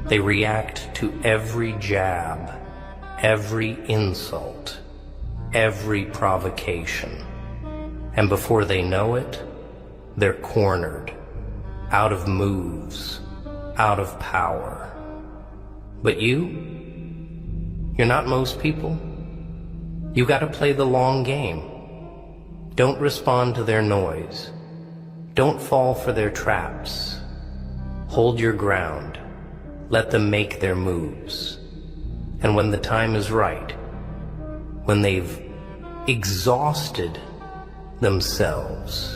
They react to every jab, every insult, every provocation. And before they know it, they're cornered, out of moves, out of power. But you're not most people. You gotta play the long game. Don't respond to their noise. Don't fall for their traps. Hold your ground. Let them make their moves. And when the time is right, when they've exhausted themselves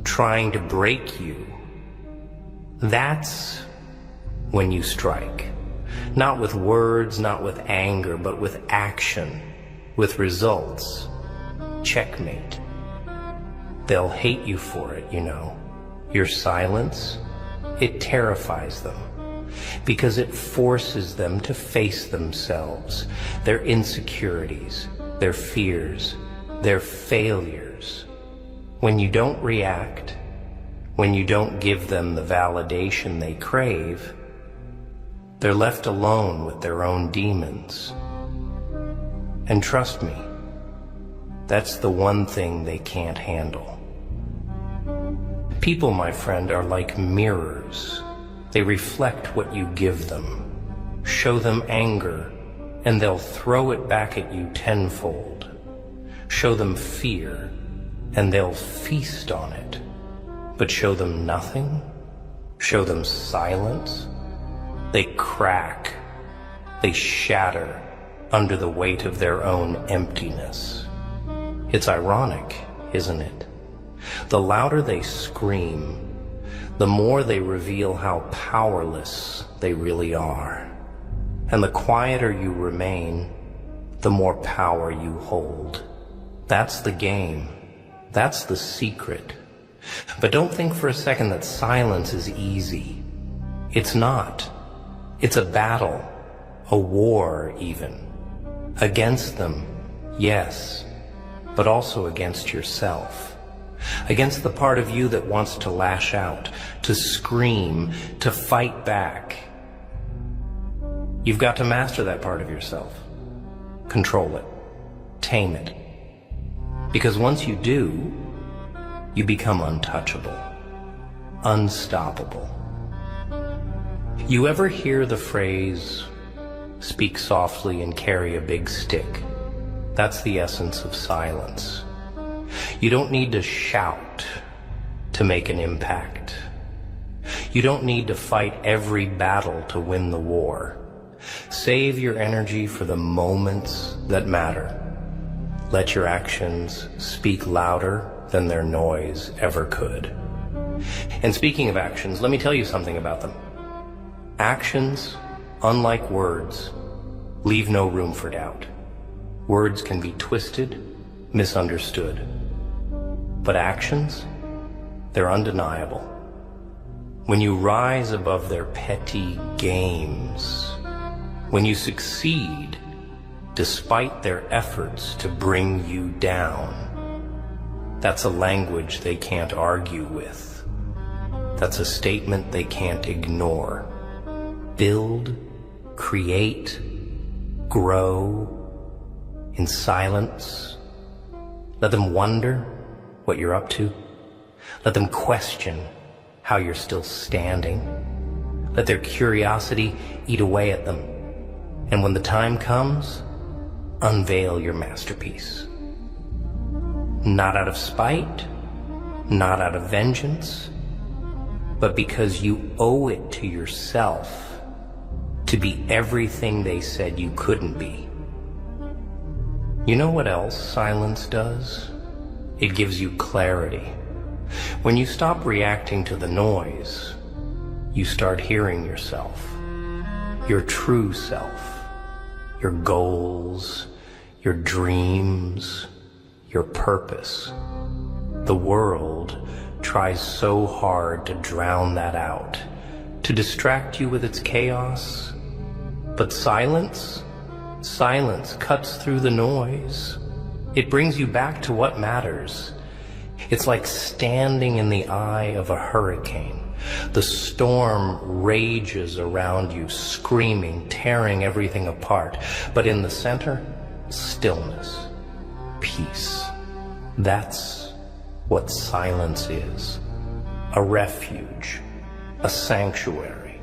trying to break you, that's when you strike. Not with words, not with anger, but with action, with results. Checkmate. They'll hate you for it, you know. Your silence, it terrifies them, because it forces them to face themselves, their insecurities, their fears, their failures. When you don't react, when you don't give them the validation they crave, they're left alone with their own demons. And trust me, that's the one thing they can't handle. People, my friend, are like mirrors. They reflect what you give them. Show them anger, and they'll throw it back at you tenfold. Show them fear, and they'll feast on it. But show them nothing, show them silence, they crack, they shatter under the weight of their own emptiness. It's ironic, isn't it? The louder they scream, the more they reveal how powerless they really are. And the quieter you remain, the more power you hold. That's the game. That's the secret. But don't think for a second that silence is easy. It's not. It's a battle, a war even. Against them, yes, but also against yourself. Against the part of you that wants to lash out, to scream, to fight back. You've got to master that part of yourself. Control it. Tame it. Because once you do, you become untouchable, unstoppable. You ever hear the phrase, speak softly and carry a big stick? That's the essence of silence. You don't need to shout to make an impact. You don't need to fight every battle to win the war. Save your energy for the moments that matter. Let your actions speak louder than their noise ever could. And speaking of actions, let me tell you something about them. Actions, unlike words, leave no room for doubt. Words can be twisted, misunderstood. But actions, they're undeniable. When you rise above their petty games, when you succeed despite their efforts to bring you down, that's a language they can't argue with. That's a statement they can't ignore. Build, create, grow in silence. Let them wonder what you're up to. Let them question how you're still standing. Let their curiosity eat away at them. And when the time comes, unveil your masterpiece. Not out of spite, not out of vengeance, but because you owe it to yourself to be everything they said you couldn't be. You know what else silence does? It gives you clarity. When you stop reacting to the noise, you start hearing yourself, your true self, your goals, your dreams, your purpose. The world tries so hard to drown that out, to distract you with its chaos. But silence cuts through the noise. It brings you back to what matters. It's like standing in the eye of a hurricane. The storm rages around you, screaming, tearing everything apart. But in the center, stillness, peace. That's what silence is. A refuge, a sanctuary.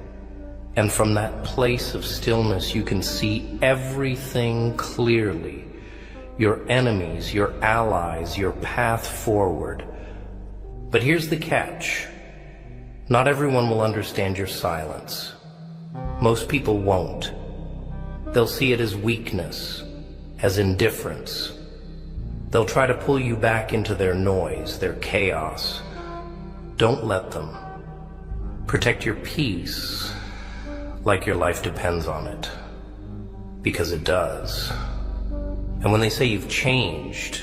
And from that place of stillness, you can see everything clearly. Your enemies, your allies, your path forward. But here's the catch. Not everyone will understand your silence. Most people won't. They'll see it as weakness, as indifference. They'll try to pull you back into their noise, their chaos. Don't let them. Protect your peace like your life depends on it. Because it does. And when they say you've changed,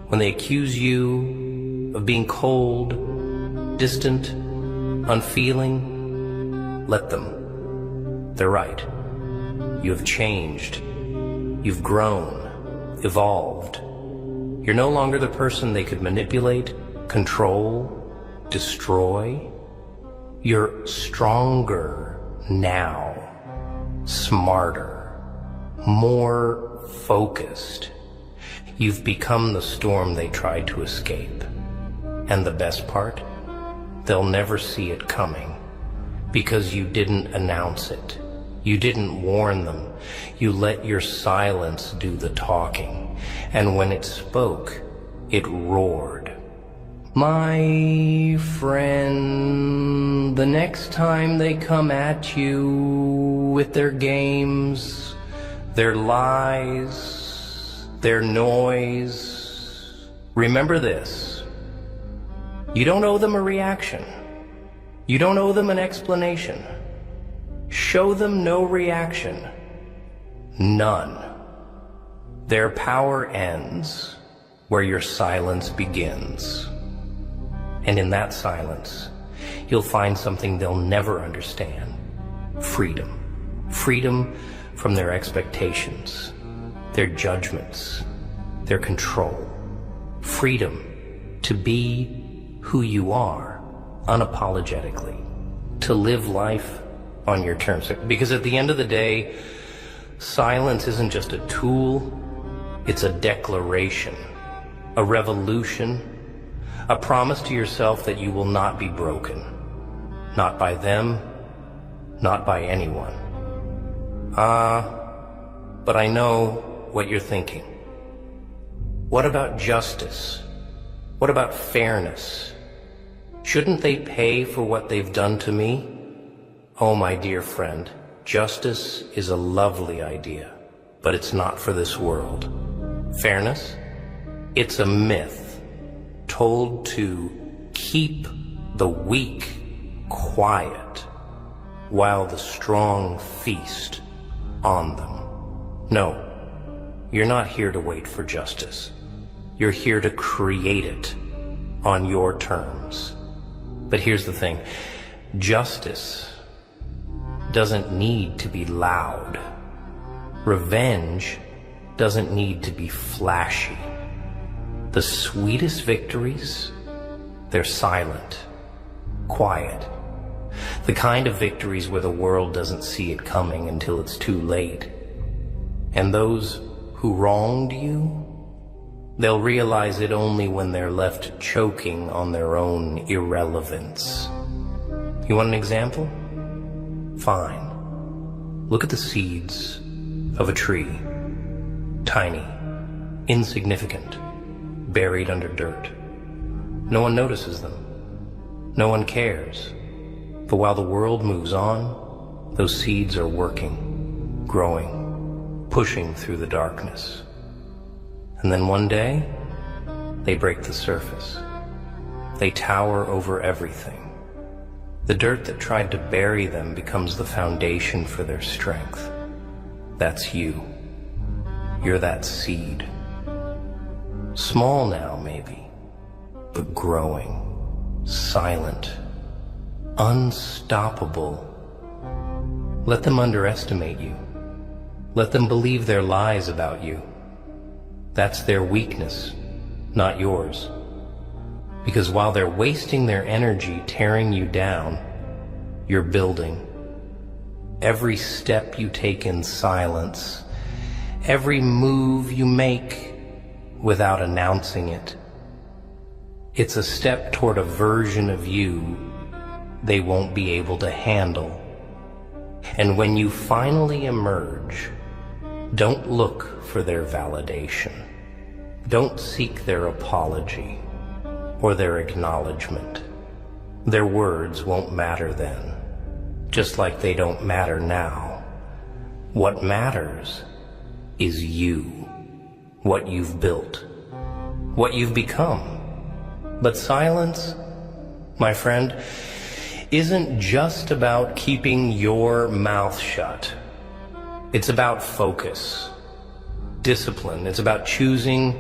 when they accuse you of being cold, distant, unfeeling, let them. They're right. You have changed. You've grown, evolved. You're no longer the person they could manipulate, control, destroy. You're stronger now, smarter, more focused. You've become the storm they tried to escape. And the best part? They'll never see it coming because you didn't announce it. You didn't warn them. You let your silence do the talking. And when it spoke, it roared. My friend, the next time they come at you with their games, their lies, their noise, remember this. You don't owe them a reaction. You don't owe them an explanation. Show them no reaction. None. Their power ends where your silence begins. And in that silence, you'll find something they'll never understand. Freedom. Freedom from their expectations, their judgments, their control. Freedom to be who you are, unapologetically. To live life on your terms. Because at the end of the day, silence isn't just a tool, it's a declaration, a revolution, a promise to yourself that you will not be broken. Not by them, not by anyone. But I know what you're thinking. What about justice? What about fairness? Shouldn't they pay for what they've done to me? Oh, my dear friend, justice is a lovely idea, but it's not for this world. Fairness? It's a myth told to keep the weak quiet while the strong feast on them. No, you're not here to wait for justice. You're here to create it on your terms. But here's the thing. Justice doesn't need to be loud. Revenge doesn't need to be flashy. The sweetest victories, they're silent, quiet. The kind of victories where the world doesn't see it coming until it's too late. And those who wronged you, they'll realize it only when they're left choking on their own irrelevance. You want an example? Fine. Look at the seeds of a tree. Tiny, insignificant, buried under dirt. No one notices them. No one cares. But while the world moves on, those seeds are working, growing, pushing through the darkness. And then one day, they break the surface. They tower over everything. The dirt that tried to bury them becomes the foundation for their strength. That's you. You're that seed. Small now, maybe, but growing, silent, unstoppable. Let them underestimate you. Let them believe their lies about you. That's their weakness, not yours. Because while they're wasting their energy tearing you down, you're building. Every step you take in silence, every move you make without announcing it, it's a step toward a version of you they won't be able to handle. And when you finally emerge, don't look for their validation. Don't seek their apology or their acknowledgement. Their words won't matter then, just like they don't matter now. What matters is you, what you've built, what you've become. But silence, my friend, isn't just about keeping your mouth shut. It's about focus, discipline. It's about choosing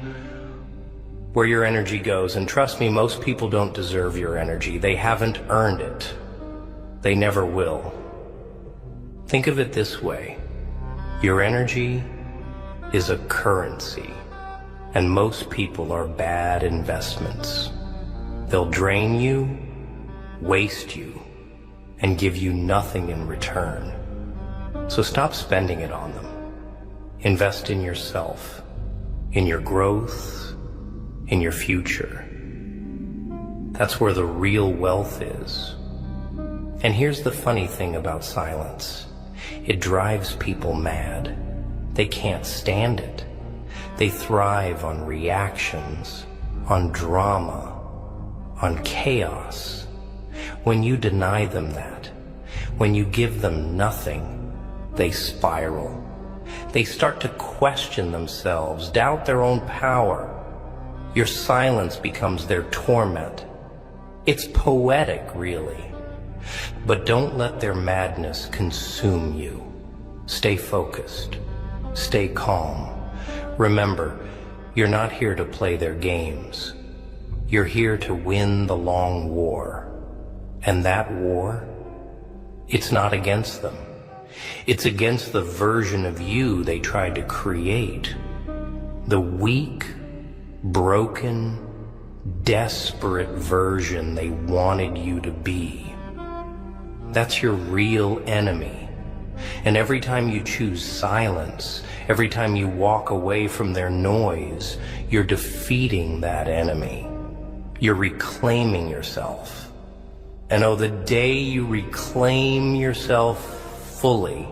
where your energy goes. And trust me, most people don't deserve your energy. They haven't earned it. They never will. Think of it this way. Your energy is a currency, and most people are bad investments. They'll drain you, waste you, and give you nothing in return. So stop spending it on them. Invest in yourself, in your growth, in your future. That's where the real wealth is. And here's the funny thing about silence. It drives people mad. They can't stand it. They thrive on reactions, on drama, on chaos. When you deny them that, when you give them nothing, they spiral. They start to question themselves, doubt their own power. Your silence becomes their torment. It's poetic, really. But don't let their madness consume you. Stay focused. Stay calm. Remember, you're not here to play their games. You're here to win the long war. And that war, it's not against them. It's against the version of you they tried to create. The weak, broken, desperate version they wanted you to be. That's your real enemy. And every time you choose silence, every time you walk away from their noise, you're defeating that enemy. You're reclaiming yourself. And oh, the day you reclaim yourself fully,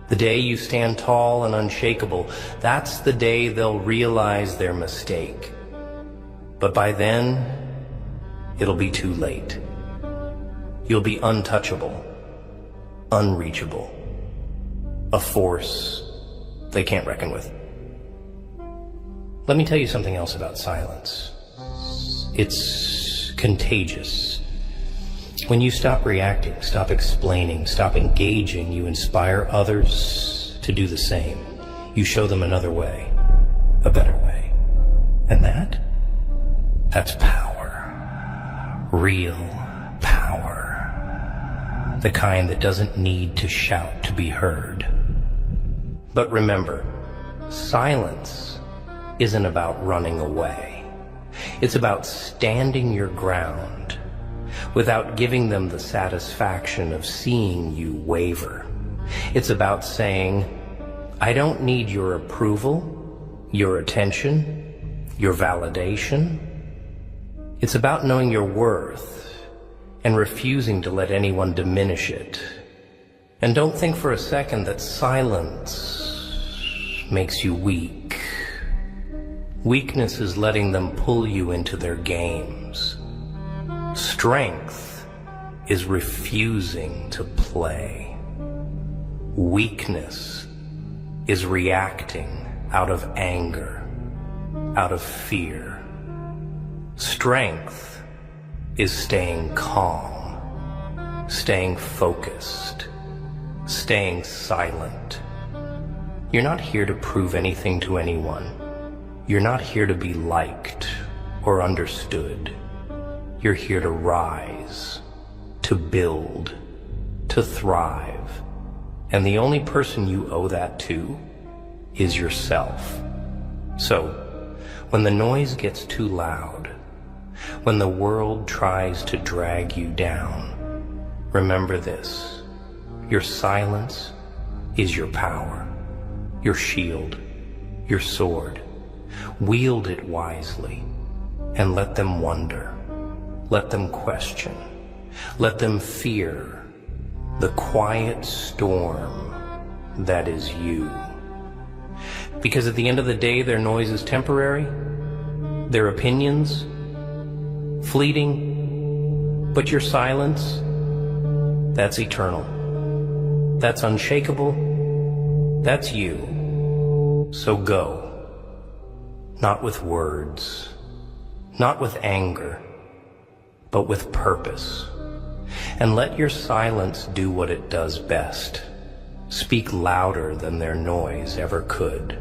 the day you stand tall and unshakable, that's the day they'll realize their mistake. But by then, it'll be too late. You'll be untouchable, unreachable, a force they can't reckon with. Let me tell you something else about silence. It's contagious. When you stop reacting, stop explaining, stop engaging, you inspire others to do the same. You show them another way, a better way. And that's power. Real power. The kind that doesn't need to shout to be heard. But remember, silence isn't about running away. It's about standing your ground without giving them the satisfaction of seeing you waver. It's about saying, I don't need your approval, your attention, your validation. It's about knowing your worth and refusing to let anyone diminish it. And don't think for a second that silence makes you weak. Weakness is letting them pull you into their games. Strength is refusing to play. Weakness is reacting out of anger, out of fear. Strength is staying calm, staying focused, staying silent. You're not here to prove anything to anyone. You're not here to be liked or understood. You're here to rise, to build, to thrive. And the only person you owe that to is yourself. So, when the noise gets too loud, when the world tries to drag you down, remember this: your silence is your power, your shield, your sword. Wield it wisely and let them wonder, let them question, let them fear the quiet storm that is you. Because at the end of the day, their noise is temporary, their opinions fleeting, but your silence, that's eternal. That's unshakable. That's you. So go, not with words, not with anger, but with purpose. And let your silence do what it does best. Speak louder than their noise ever could.